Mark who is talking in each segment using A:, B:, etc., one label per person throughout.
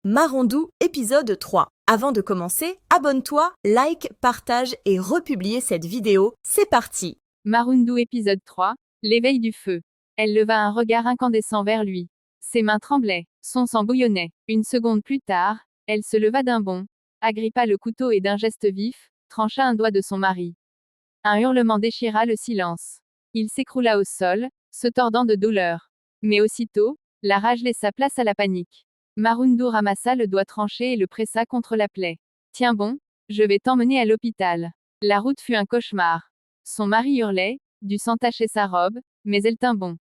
A: Marondou, épisode 3. Avant de commencer, abonne-toi, like, partage et republier cette vidéo. C'est parti!
B: Marundou épisode 3, l'éveil du feu. Elle leva un regard incandescent vers lui. Ses mains tremblaient, son sang bouillonnait. Une seconde plus tard, elle se leva d'un bond, agrippa le couteau et d'un geste vif, trancha un doigt de son mari. Un hurlement déchira le silence. Il s'écroula au sol, se tordant de douleur. Mais aussitôt, la rage laissa place à la panique. Marundou ramassa le doigt tranché et le pressa contre la plaie. Tiens bon, je vais t'emmener à l'hôpital. La route fut un cauchemar. Son mari hurlait, du sang tachait sa robe, mais elle tint bon.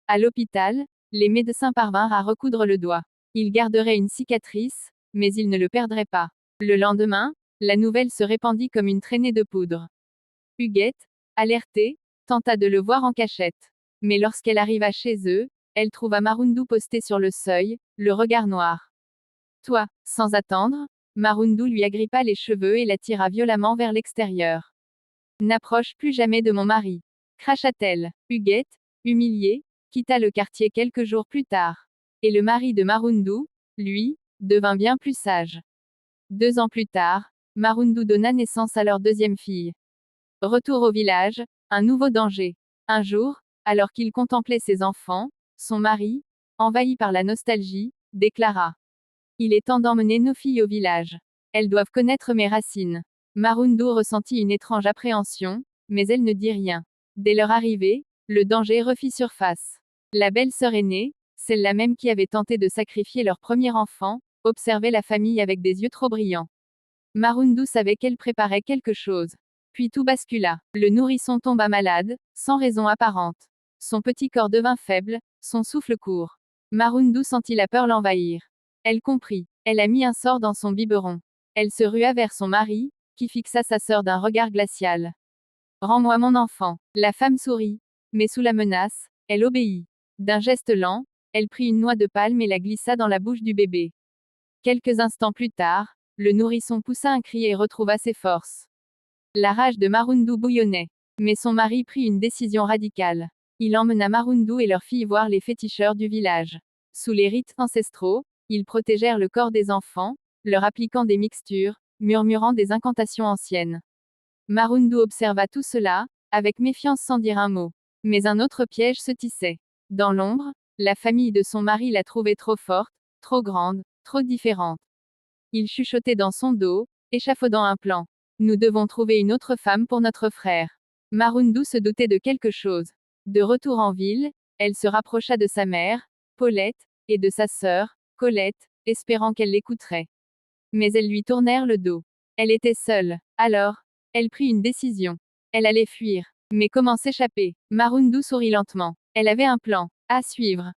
B: À l'hôpital, les médecins parvinrent à recoudre le doigt. Il garderait une cicatrice, mais il ne le perdrait pas. Le lendemain, la nouvelle se répandit comme une traînée de poudre. Huguette, alertée, tenta de le voir en cachette. Mais lorsqu'elle arriva chez eux, elle trouva Marundou posté sur le seuil, le regard noir. Toi, sans attendre, Marundou lui agrippa les cheveux et la tira violemment vers l'extérieur. N'approche plus jamais de mon mari, cracha-t-elle. Huguette, humiliée, quitta le quartier quelques jours plus tard. Et le mari de Marundou, lui, devint bien plus sage. 2 ans plus tard, Marundou donna naissance à leur deuxième fille. Retour au village, un nouveau danger. Un jour, alors qu'il contemplait ses enfants, son mari, envahi par la nostalgie, déclara: Il est temps d'emmener nos filles au village. Elles doivent connaître mes racines. Marundou ressentit une étrange appréhension, mais elle ne dit rien. Dès leur arrivée, le danger refit surface. La belle-sœur aînée, celle-là même qui avait tenté de sacrifier leur premier enfant, observait la famille avec des yeux trop brillants. Marundou savait qu'elle préparait quelque chose. Puis tout bascula. Le nourrisson tomba malade, sans raison apparente. Son petit corps devint faible, son souffle court. Marundou sentit la peur l'envahir. Elle comprit. Elle a mis un sort dans son biberon. Elle se rua vers son mari, qui fixa sa sœur d'un regard glacial. Rends-moi mon enfant. La femme sourit. Mais sous la menace, elle obéit. D'un geste lent, elle prit une noix de palme et la glissa dans la bouche du bébé. Quelques instants plus tard, le nourrisson poussa un cri et retrouva ses forces. La rage de Marundou bouillonnait. Mais son mari prit une décision radicale. Il emmena Marundou et leur fille voir les féticheurs du village. Sous les rites ancestraux, ils protégèrent le corps des enfants, leur appliquant des mixtures, murmurant des incantations anciennes. Marundou observa tout cela, avec méfiance sans dire un mot. Mais un autre piège se tissait. Dans l'ombre, la famille de son mari la trouvait trop forte, trop grande, trop différente. Il chuchotait dans son dos, échafaudant un plan. Nous devons trouver une autre femme pour notre frère. Marundou se doutait de quelque chose. De retour en ville, elle se rapprocha de sa mère, Paulette, et de sa sœur, Colette, espérant qu'elle l'écouterait. Mais elles lui tournèrent le dos. Elle était seule. Alors, elle prit une décision. Elle allait fuir. Mais comment s'échapper? Marundou sourit lentement. Elle avait un plan. À suivre.